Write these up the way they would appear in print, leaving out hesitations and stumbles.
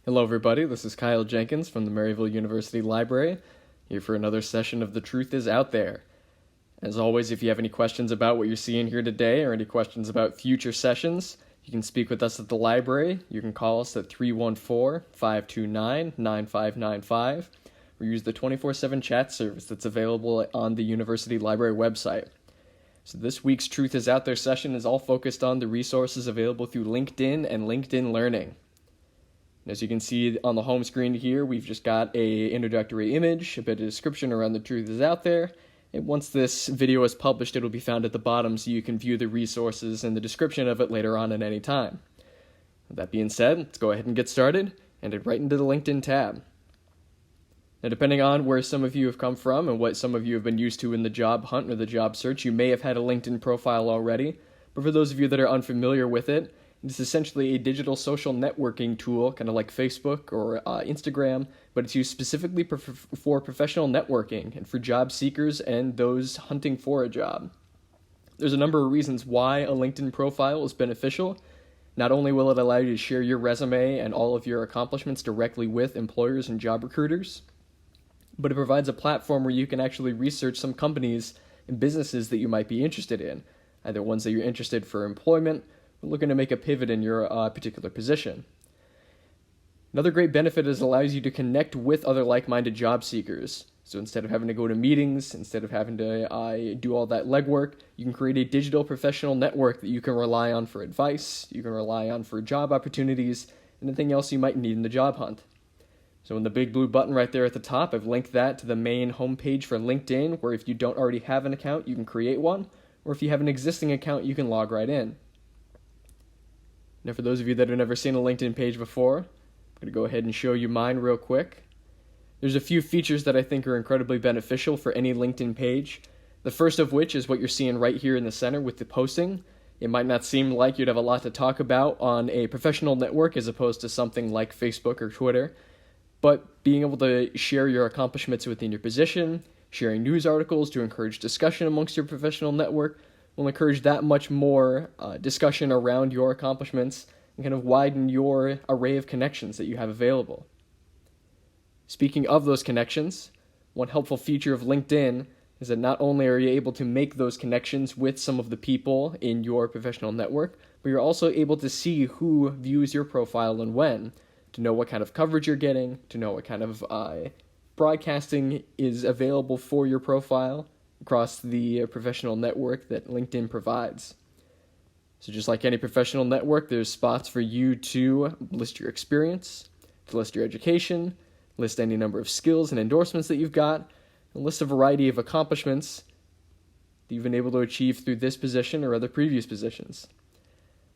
Hello everybody, this is Kyle Jenkins from the Maryville University Library, here for another session of The Truth Is Out There. As always, if you have any questions about what you're seeing here today or any questions about future sessions, you can speak with us at the library. You can call us at 314-529-9595 or use the 24/7 chat service that's available on the University Library website. So this week's Truth Is Out There session is all focused on the resources available through LinkedIn and LinkedIn Learning. As you can see on the home screen here, we've just got an introductory image, a bit of description around the truth is out there, and once this video is published, it'll be found at the bottom so you can view the resources and the description of it later on at any time. With that being said, let's go ahead and get started, and head right into the LinkedIn tab. Now, depending on where some of you have come from and what some of you have been used to in the job hunt or the job search, you may have had a LinkedIn profile already, but for those of you that are unfamiliar with it, it's essentially a digital social networking tool, kind of like Facebook or Instagram, but it's used specifically for professional networking and for job seekers and those hunting for a job. There's a number of reasons why a LinkedIn profile is beneficial. Not only will it allow you to share your resume and all of your accomplishments directly with employers and job recruiters, but it provides a platform where you can actually research some companies and businesses that you might be interested in, either ones that you're interested for employment, looking to make a pivot in your particular position. Another great benefit is it allows you to connect with other like-minded job seekers. So instead of having to go to meetings, instead of having to do all that legwork, you can create a digital professional network that you can rely on for advice, you can rely on for job opportunities, and anything else you might need in the job hunt. So in the big blue button right there at the top, I've linked that to the main homepage for LinkedIn, where if you don't already have an account, you can create one, or if you have an existing account, you can log right in. Now, for those of you that have never seen a LinkedIn page before, I'm going to go ahead and show you mine real quick. There's a few features that I think are incredibly beneficial for any LinkedIn page. The first of which is what you're seeing right here in the center with the posting. It might not seem like you'd have a lot to talk about on a professional network as opposed to something like Facebook or Twitter, but being able to share your accomplishments within your position, sharing news articles to encourage discussion amongst your professional network, will encourage that much more discussion around your accomplishments and kind of widen your array of connections that you have available. Speaking of those connections, one helpful feature of LinkedIn is that not only are you able to make those connections with some of the people in your professional network, but you're also able to see who views your profile and when, to know what kind of coverage you're getting, to know what kind of broadcasting is available for your profile across the professional network that LinkedIn provides. So just like any professional network, there's spots for you to list your experience, to list your education, list any number of skills and endorsements that you've got, and list a variety of accomplishments that you've been able to achieve through this position or other previous positions.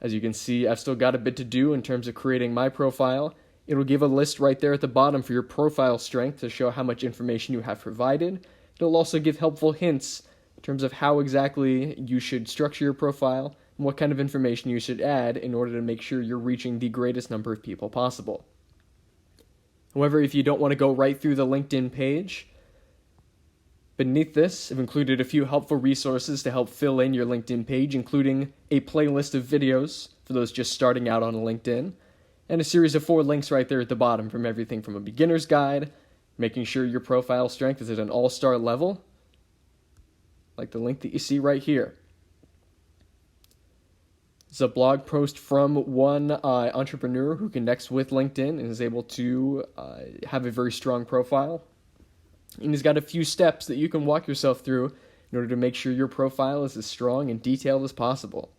As you can see, I've still got a bit to do in terms of creating my profile. It'll give a list right there at the bottom for your profile strength to show how much information you have provided. It'll also give helpful hints in terms of how exactly you should structure your profile and what kind of information you should add in order to make sure you're reaching the greatest number of people possible. However, if you don't want to go right through the LinkedIn page, beneath this, I've included a few helpful resources to help fill in your LinkedIn page, including a playlist of videos for those just starting out on LinkedIn, and a series of 4 links right there at the bottom from everything from a beginner's guide, making sure your profile strength is at an all-star level, like the link that you see right here. It's a blog post from one entrepreneur who connects with LinkedIn and is able to have a very strong profile. And he's got a few steps that you can walk yourself through in order to make sure your profile is as strong and detailed as possible.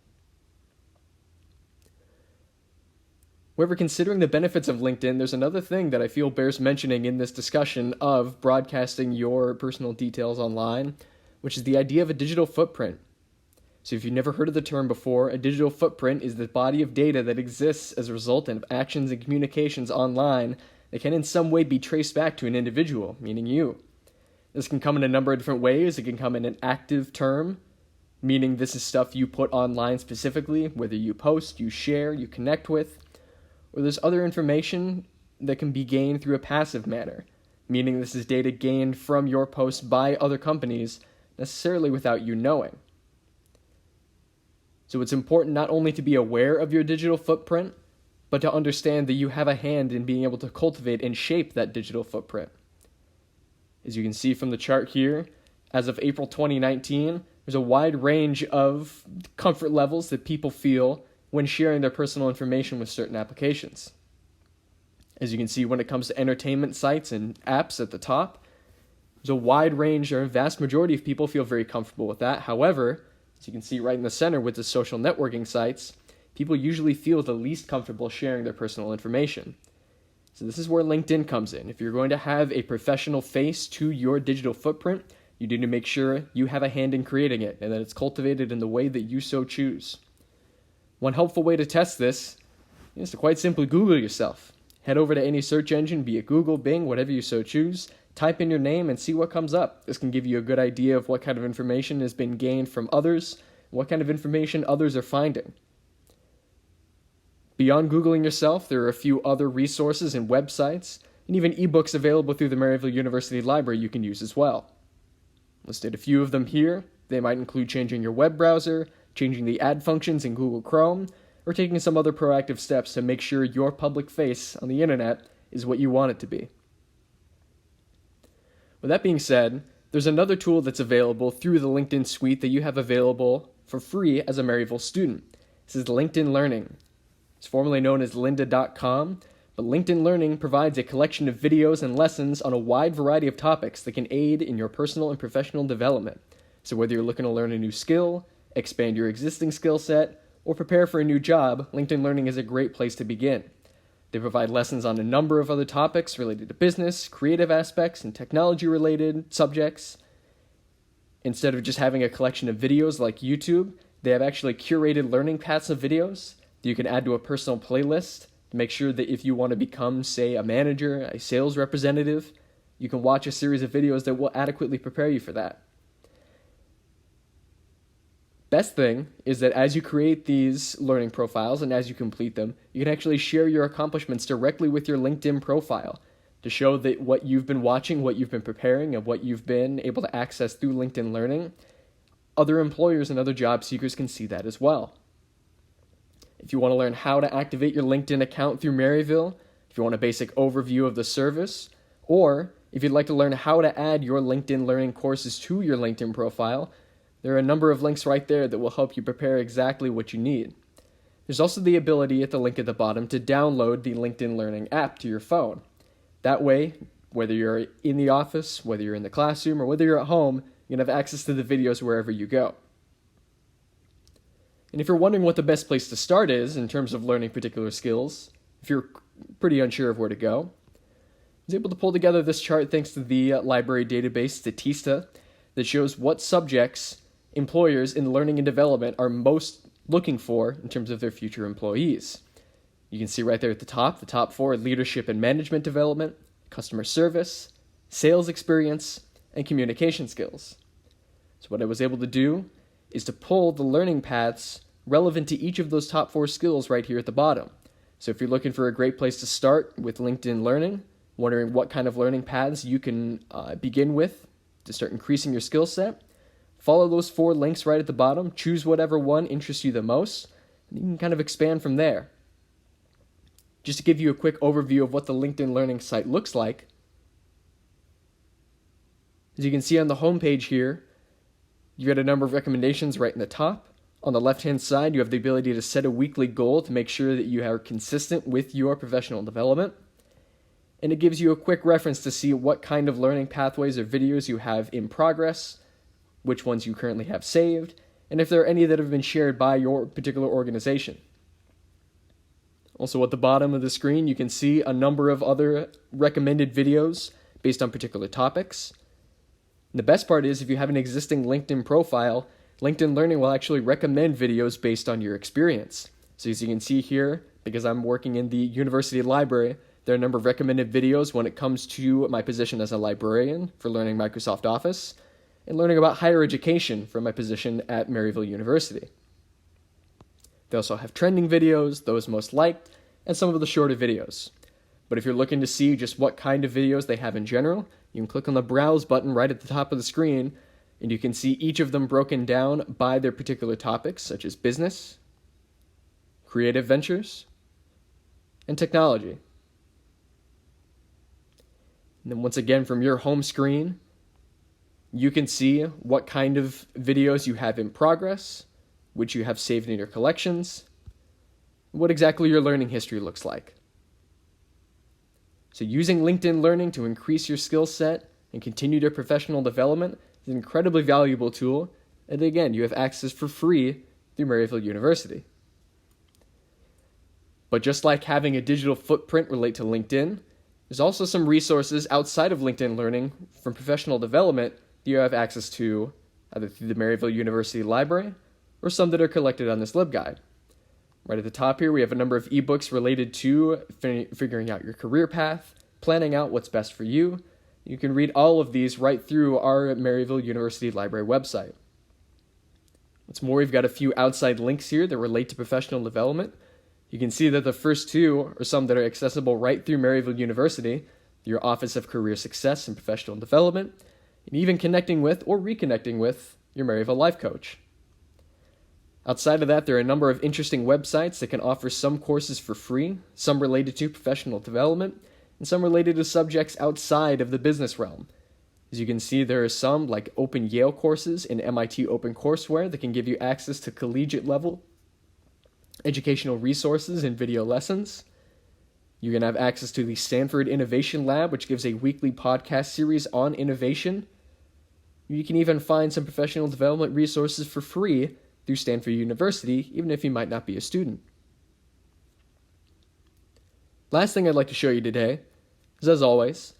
However, considering the benefits of LinkedIn, there's another thing that I feel bears mentioning in this discussion of broadcasting your personal details online, which is the idea of a digital footprint. So if you've never heard of the term before, a digital footprint is the body of data that exists as a result of actions and communications online that can in some way be traced back to an individual, meaning you. This can come in a number of different ways. It can come in an active term, meaning this is stuff you put online specifically, whether you post, you share, you connect with, or there's other information that can be gained through a passive manner, meaning this is data gained from your posts by other companies, necessarily without you knowing. So it's important not only to be aware of your digital footprint, but to understand that you have a hand in being able to cultivate and shape that digital footprint. As you can see from the chart here, as of April 2019, there's a wide range of comfort levels that people feel when sharing their personal information with certain applications. As you can see, when it comes to entertainment sites and apps at the top, there's a wide range, or a vast majority of people feel very comfortable with that. However, as you can see right in the center with the social networking sites, people usually feel the least comfortable sharing their personal information. So this is where LinkedIn comes in. If you're going to have a professional face to your digital footprint, you need to make sure you have a hand in creating it and that it's cultivated in the way that you so choose. One helpful way to test this is to quite simply Google yourself. Head over to any search engine, be it Google, Bing, whatever you so choose, type in your name and see what comes up. This can give you a good idea of what kind of information has been gained from others, what kind of information others are finding. Beyond Googling yourself, there are a few other resources and websites, and even ebooks available through the Maryville University Library you can use as well. Listed a few of them here. They might include changing your web browser, changing the ad functions in Google Chrome, or taking some other proactive steps to make sure your public face on the internet is what you want it to be. With that being said, there's another tool that's available through the LinkedIn suite that you have available for free as a Maryville student. This is LinkedIn Learning. It's formerly known as lynda.com, but LinkedIn Learning provides a collection of videos and lessons on a wide variety of topics that can aid in your personal and professional development. So whether you're looking to learn a new skill, expand your existing skill set, or prepare for a new job, LinkedIn Learning is a great place to begin. They provide lessons on a number of other topics related to business, creative aspects, and technology-related subjects. Instead of just having a collection of videos like YouTube, they have actually curated learning paths of videos that you can add to a personal playlist to make sure that if you want to become, say, a manager, a sales representative, you can watch a series of videos that will adequately prepare you for that. Best thing is that as you create these learning profiles and as you complete them, you can actually share your accomplishments directly with your LinkedIn profile to show that what you've been watching, what you've been preparing, and what you've been able to access through LinkedIn Learning, other employers and other job seekers can see that as well. If you want to learn how to activate your LinkedIn account through Maryville, if you want a basic overview of the service, or if you'd like to learn how to add your LinkedIn Learning courses to your LinkedIn profile, there are a number of links right there that will help you prepare exactly what you need. There's also the ability at the link at the bottom to download the LinkedIn Learning app to your phone. That way, whether you're in the office, whether you're in the classroom, or whether you're at home, you can have access to the videos wherever you go. And if you're wondering what the best place to start is in terms of learning particular skills, if you're pretty unsure of where to go, I was able to pull together this chart thanks to the library database Statista that shows what subjects employers in learning and development are most looking for in terms of their future employees. You can see right there at the top 4 are leadership and management development, customer service, sales experience, and communication skills. So what I was able to do is to pull the learning paths relevant to each of those top 4 skills right here at the bottom. So if you're looking for a great place to start with LinkedIn Learning, wondering what kind of learning paths you can begin with to start increasing your skill set, follow those 4 links right at the bottom, choose whatever one interests you the most, and you can kind of expand from there. Just to give you a quick overview of what the LinkedIn Learning site looks like, as you can see on the homepage here, you get a number of recommendations right in the top. On the left-hand side, you have the ability to set a weekly goal to make sure that you are consistent with your professional development. And it gives you a quick reference to see what kind of learning pathways or videos you have in progress, which ones you currently have saved, and if there are any that have been shared by your particular organization. Also at the bottom of the screen, you can see a number of other recommended videos based on particular topics. And the best part is if you have an existing LinkedIn profile, LinkedIn Learning will actually recommend videos based on your experience. So as you can see here, because I'm working in the university library, there are a number of recommended videos when it comes to my position as a librarian for learning Microsoft Office and learning about higher education for my position at Maryville University. They also have trending videos, those most liked, and some of the shorter videos. But if you're looking to see just what kind of videos they have in general, you can click on the Browse button right at the top of the screen, and you can see each of them broken down by their particular topics, such as business, creative ventures, and technology. And then once again, from your home screen, you can see what kind of videos you have in progress, which you have saved in your collections, what exactly your learning history looks like. So using LinkedIn Learning to increase your skill set and continue your professional development is an incredibly valuable tool, and again, you have access for free through Maryville University. But just like having a digital footprint relate to LinkedIn, there's also some resources outside of LinkedIn Learning from professional development that you have access to either through the Maryville University Library or some that are collected on this LibGuide. Right at the top here, we have a number of ebooks related to figuring out your career path, planning out what's best for you. You can read all of these right through our Maryville University Library website. What's more, we've got a few outside links here that relate to professional development. You can see that the first two are some that are accessible right through Maryville University, your Office of Career Success and Professional Development, and even connecting with or reconnecting with your Maryville Life Coach. Outside of that, there are a number of interesting websites that can offer some courses for free, some related to professional development, and some related to subjects outside of the business realm. As you can see, there are some like Open Yale courses in MIT OpenCourseWare that can give you access to collegiate level educational resources and video lessons. You can have access to the Stanford Innovation Lab, which gives a weekly podcast series on innovation. You can even find some professional development resources for free through Stanford University, even if you might not be a student. Last thing I'd like to show you today is, as always,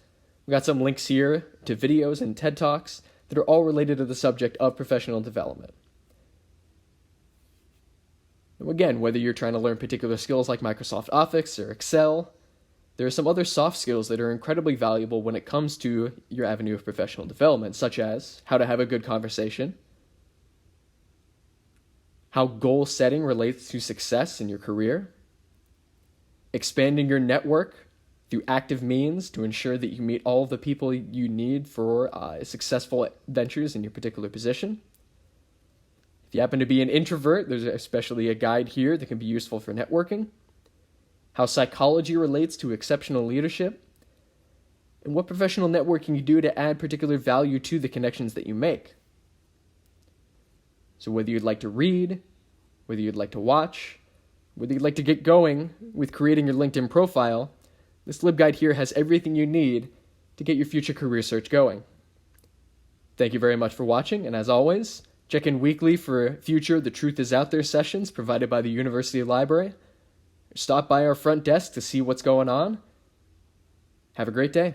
we've got some links here to videos and TED Talks that are all related to the subject of professional development. Now again, whether you're trying to learn particular skills like Microsoft Office or Excel, there are some other soft skills that are incredibly valuable when it comes to your avenue of professional development, such as how to have a good conversation, how goal setting relates to success in your career, expanding your network through active means to ensure that you meet all of the people you need for successful ventures in your particular position. If you happen to be an introvert, there's especially a guide here that can be useful for networking, how psychology relates to exceptional leadership, and what professional networking you do to add particular value to the connections that you make. So whether you'd like to read, whether you'd like to watch, whether you'd like to get going with creating your LinkedIn profile, this LibGuide here has everything you need to get your future career search going. Thank you very much for watching, and as always, check in weekly for future The Truth Is Out There sessions provided by the University Library. Stop by our front desk to see what's going on. Have a great day.